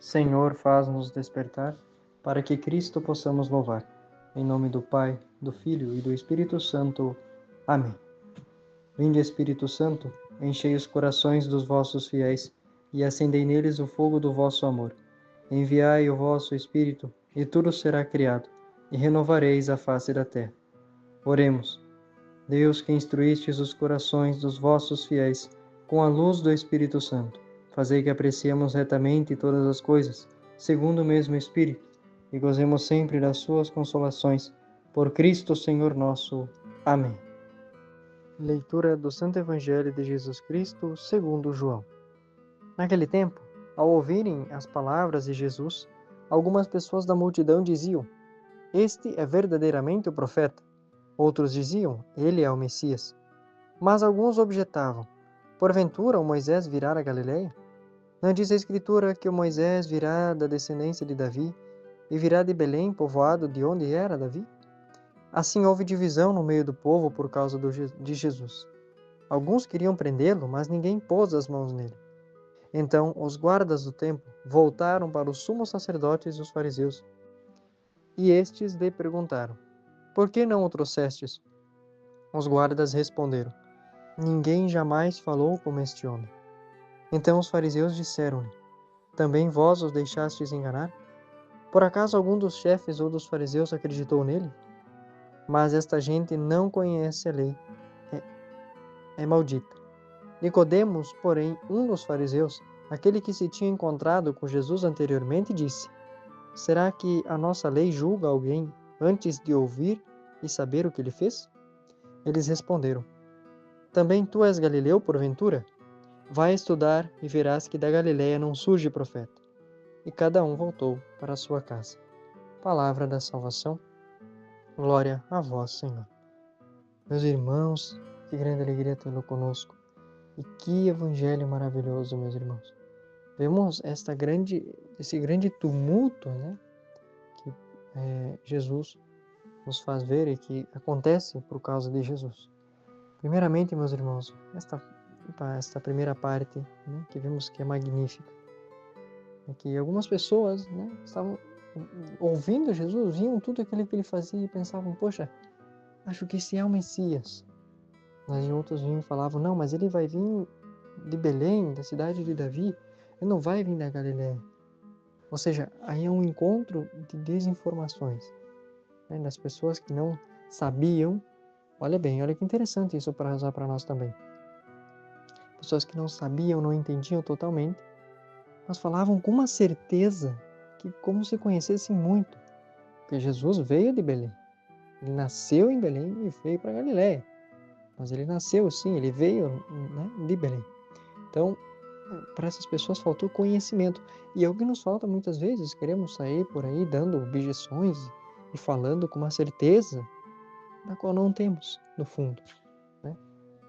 Senhor, faz-nos despertar, para que Cristo possamos louvar. Em nome do Pai, do Filho e do Espírito Santo. Amém. Vinde, Espírito Santo, enchei os corações dos vossos fiéis e acendei neles o fogo do vosso amor. Enviai o vosso Espírito, e tudo será criado, e renovareis a face da terra. Oremos. Deus, que instruístes os corações dos vossos fiéis com a luz do Espírito Santo, fazei que apreciemos retamente todas as coisas, segundo o mesmo Espírito, e gozemos sempre das suas consolações. Por Cristo Senhor nosso. Amém. Leitura do Santo Evangelho de Jesus Cristo segundo João. Naquele tempo, ao ouvirem as palavras de Jesus, algumas pessoas da multidão diziam: Este é verdadeiramente o profeta. Outros diziam: Ele é o Messias. Mas alguns objetavam: Porventura o Moisés virá da Galileia? Não diz a Escritura que o Moisés virá da descendência de Davi e virá de Belém, povoado de onde era Davi? Assim houve divisão no meio do povo por causa de Jesus. Alguns queriam prendê-lo, mas ninguém pôs as mãos nele. Então os guardas do templo voltaram para os sumos sacerdotes e os fariseus. E estes lhe perguntaram: Por que não o trouxestes? Os guardas responderam: Ninguém jamais falou como este homem. Então os fariseus disseram-lhe: Também vós os deixastes enganar? Por acaso algum dos chefes ou dos fariseus acreditou nele? Mas esta gente não conhece a lei, é maldita. Nicodemos, porém, um dos fariseus, aquele que se tinha encontrado com Jesus anteriormente, disse: Será que a nossa lei julga alguém antes de ouvir e saber o que ele fez? Eles responderam: Também tu és galileu, porventura? Vai estudar e verás que da Galileia não surge profeta. E cada um voltou para a sua casa. Palavra da salvação. Glória a vós, Senhor. Meus irmãos, que grande alegria tê-lo conosco. E que evangelho maravilhoso, meus irmãos. Vemos esse grande tumulto, né, que Jesus nos faz ver e que acontece por causa de Jesus. Primeiramente, meus irmãos, esta primeira parte, né, que vemos que é magnífica, é que algumas pessoas, né, estavam ouvindo Jesus, viam tudo aquilo que ele fazia e pensavam: poxa, acho que esse é o Messias. Mas outros vinham e falavam: não, mas ele vai vir de Belém, da cidade de Davi, ele não vai vir da Galileia. Ou seja, aí é um encontro de desinformações, né, das pessoas que não sabiam. Olha bem, olha que interessante isso para usar para nós também. Pessoas que não sabiam, não entendiam totalmente, mas falavam com uma certeza que como se conhecessem muito, porque Jesus veio de Belém. Ele nasceu em Belém e veio para Galileia. Mas ele nasceu, sim, ele veio, né, de Belém. Então, para essas pessoas faltou conhecimento. E é o que nos falta muitas vezes. Queremos sair por aí dando objeções e falando com uma certeza da qual não temos, no fundo, né?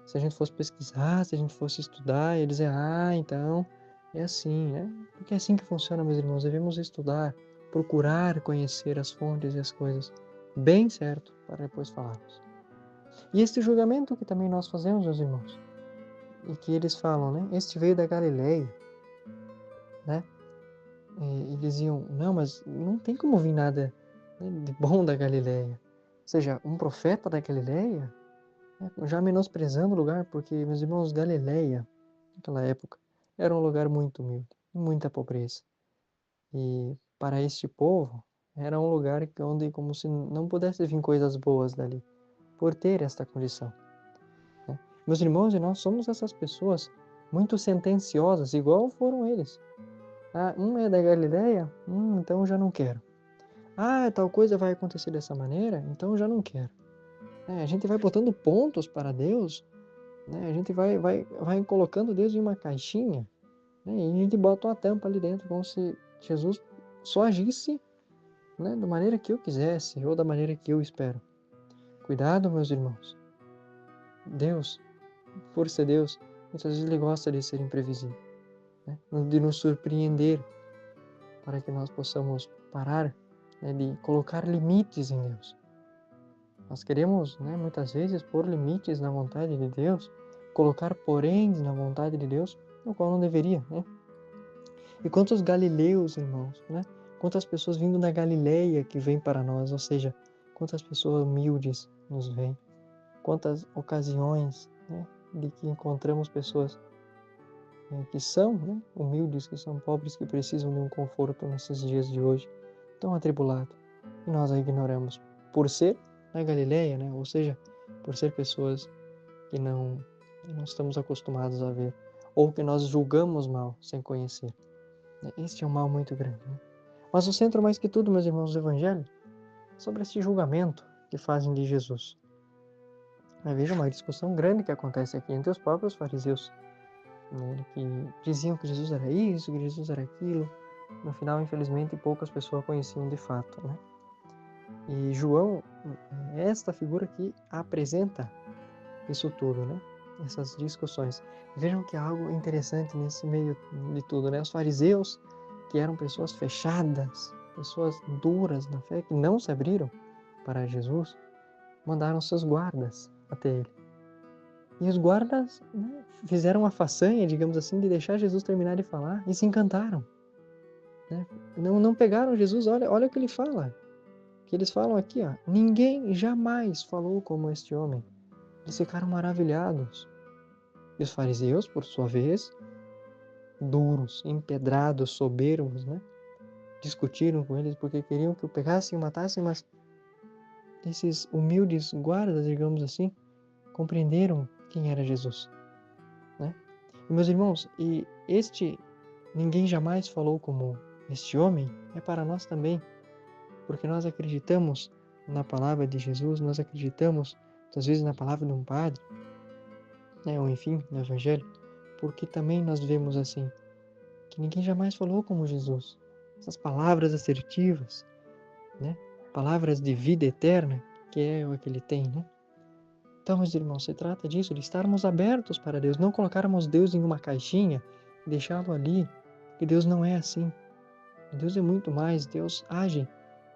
Se a gente fosse pesquisar, se a gente fosse estudar, e dizer: então é assim, né? Porque é assim que funciona, meus irmãos. Devemos estudar, procurar conhecer as fontes e as coisas bem certo para depois falarmos. E este julgamento que também nós fazemos, meus irmãos, e que eles falam, né? Este veio da Galileia, né? E diziam: não, mas não tem como vir nada, né, de bom da Galileia. Ou seja, um profeta da Galileia, né, já menosprezando o lugar, porque, meus irmãos, Galileia, naquela época, era um lugar muito humilde, muita pobreza. E para este povo, era um lugar onde como se não pudesse vir coisas boas dali, por ter esta condição. Meus irmãos, e nós somos essas pessoas muito sentenciosas, igual foram eles. Um é da Galileia? Então já não quero. Tal coisa vai acontecer dessa maneira? Então já não quero. A gente vai botando pontos para Deus, né? A gente vai colocando Deus em uma caixinha, né? E a gente bota uma tampa ali dentro, como se Jesus só agisse, né, da maneira que eu quisesse ou da maneira que eu espero. Cuidado, meus irmãos. Deus, por ser Deus, muitas vezes Ele gosta de ser imprevisível, né? De nos surpreender, para que nós possamos parar, né, de colocar limites em Deus. Nós queremos, né, muitas vezes pôr limites na vontade de Deus, colocar poréns na vontade de Deus, no qual não deveria, né? E quantos galileus, irmãos, né? Quantas pessoas vindo da Galileia que vêm para nós, ou seja, quantas pessoas humildes nos vêm, quantas ocasiões, né, de que encontramos pessoas que são, né, humildes, que são pobres, que precisam de um conforto nesses dias de hoje, tão atribulado, e nós a ignoramos, por ser na Galileia, né, ou seja, por ser pessoas que não estamos acostumados a ver, ou que nós julgamos mal, sem conhecer. Este é um mal muito grande, né? Mas o centro, mais que tudo, meus irmãos, do Evangelho, é sobre esse julgamento que fazem de Jesus. Veja uma discussão grande que acontece aqui entre os próprios fariseus, né, que diziam que Jesus era isso, que Jesus era aquilo. No final, infelizmente, poucas pessoas conheciam de fato, né? E João é esta figura que apresenta isso tudo, né? Essas discussões. Vejam que há algo interessante nesse meio de tudo, né? Os fariseus, que eram pessoas fechadas, pessoas duras na fé, que não se abriram para Jesus, mandaram seus guardas até ele. E os guardas, né, fizeram a façanha, digamos assim, de deixar Jesus terminar de falar e se encantaram, né? Não pegaram Jesus, olha o que ele fala. Que eles falam aqui, ó, ninguém jamais falou como este homem. Eles ficaram maravilhados. E os fariseus, por sua vez, duros, empedrados, soberbos, né? Discutiram com eles porque queriam que o pegassem e o matassem, mas esses humildes guardas, digamos assim, compreenderam quem era Jesus, né? E, meus irmãos, e este ninguém jamais falou como este homem é para nós também, porque nós acreditamos na palavra de Jesus, nós acreditamos, muitas vezes, na palavra de um padre, né, ou enfim, no Evangelho, porque também nós vemos assim, que ninguém jamais falou como Jesus. Essas palavras assertivas, né, palavras de vida eterna, que é o que ele tem, né? Então, meus irmãos, se trata disso, de estarmos abertos para Deus, não colocarmos Deus em uma caixinha e deixá-lo ali, que Deus não é assim. Deus é muito mais, Deus age,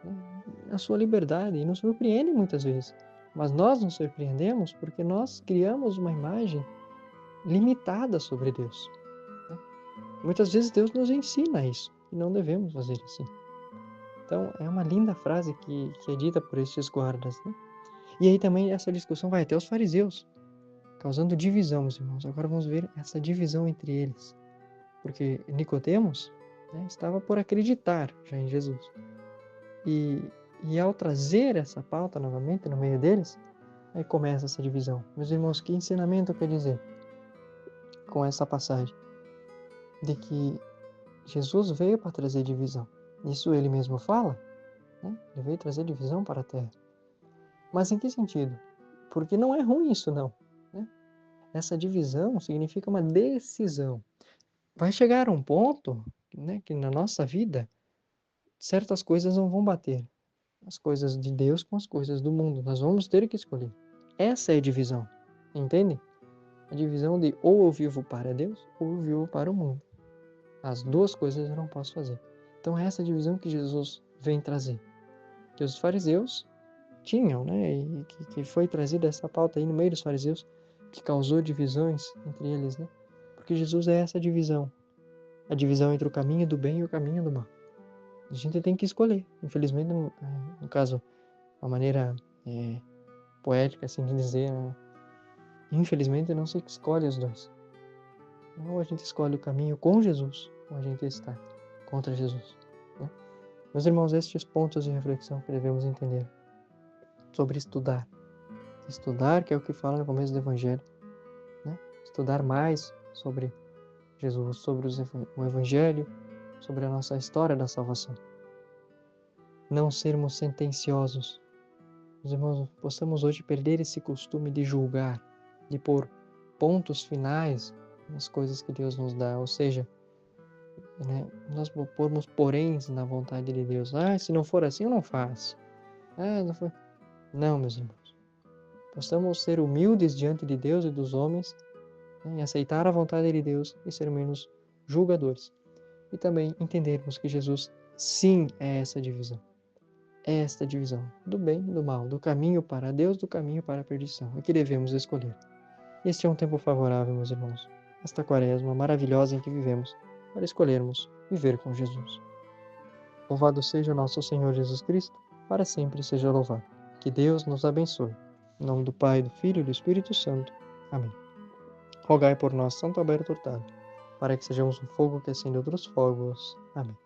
né, na sua liberdade e nos surpreende muitas vezes. Mas nós nos surpreendemos porque nós criamos uma imagem limitada sobre Deus, né? Muitas vezes Deus nos ensina isso e não devemos fazer assim. Então, é uma linda frase que é dita por estes guardas, né? E aí também essa discussão vai até os fariseus, causando divisão, meus irmãos. Agora vamos ver essa divisão entre eles. Porque Nicodemos, né, estava por acreditar já em Jesus. E ao trazer essa pauta novamente no meio deles, aí começa essa divisão. Meus irmãos, que ensinamento quer dizer com essa passagem? De que Jesus veio para trazer divisão. Isso ele mesmo fala, né? Ele veio trazer divisão para a terra. Mas em que sentido? Porque não é ruim isso, não, né? Essa divisão significa uma decisão. Vai chegar um ponto, né, que na nossa vida certas coisas não vão bater. As coisas de Deus com as coisas do mundo. Nós vamos ter que escolher. Essa é a divisão. Entende? A divisão de ou eu vivo para Deus ou eu vivo para o mundo. As duas coisas eu não posso fazer. Então é essa divisão que Jesus vem trazer. Que os fariseus tinham, né? E que foi trazida essa pauta aí no meio dos fariseus, que causou divisões entre eles, né? Porque Jesus é essa divisão. A divisão entre o caminho do bem e o caminho do mal. A gente tem que escolher. Infelizmente, no caso, uma maneira poética, assim de dizer, né? Infelizmente não se escolhe os dois. Ou a gente escolhe o caminho com Jesus, ou a gente está contra Jesus, né? Meus irmãos, estes pontos de reflexão que devemos entender sobre estudar. Estudar, que é o que fala no começo do Evangelho, né? Estudar mais sobre Jesus, sobre o Evangelho, sobre a nossa história da salvação. Não sermos sentenciosos. Meus irmãos, possamos hoje perder esse costume de julgar, de pôr pontos finais nas coisas que Deus nos dá, ou seja, né, nós pormos poréns na vontade de Deus. Se não for assim, eu não faço. Não foi. Não, meus irmãos. Possamos ser humildes diante de Deus e dos homens, né, e aceitar a vontade de Deus e ser menos julgadores. E também entendermos que Jesus, sim, é essa divisão. É esta divisão do bem e do mal, do caminho para Deus, do caminho para a perdição, é que devemos escolher. Este é um tempo favorável, meus irmãos. Esta quaresma maravilhosa em que vivemos, para escolhermos viver com Jesus. Louvado seja o nosso Senhor Jesus Cristo, para sempre seja louvado. Que Deus nos abençoe. Em nome do Pai, do Filho e do Espírito Santo. Amém. Rogai por nós, Santo Alberto Hurtado, para que sejamos um fogo que acende outros fogos. Amém.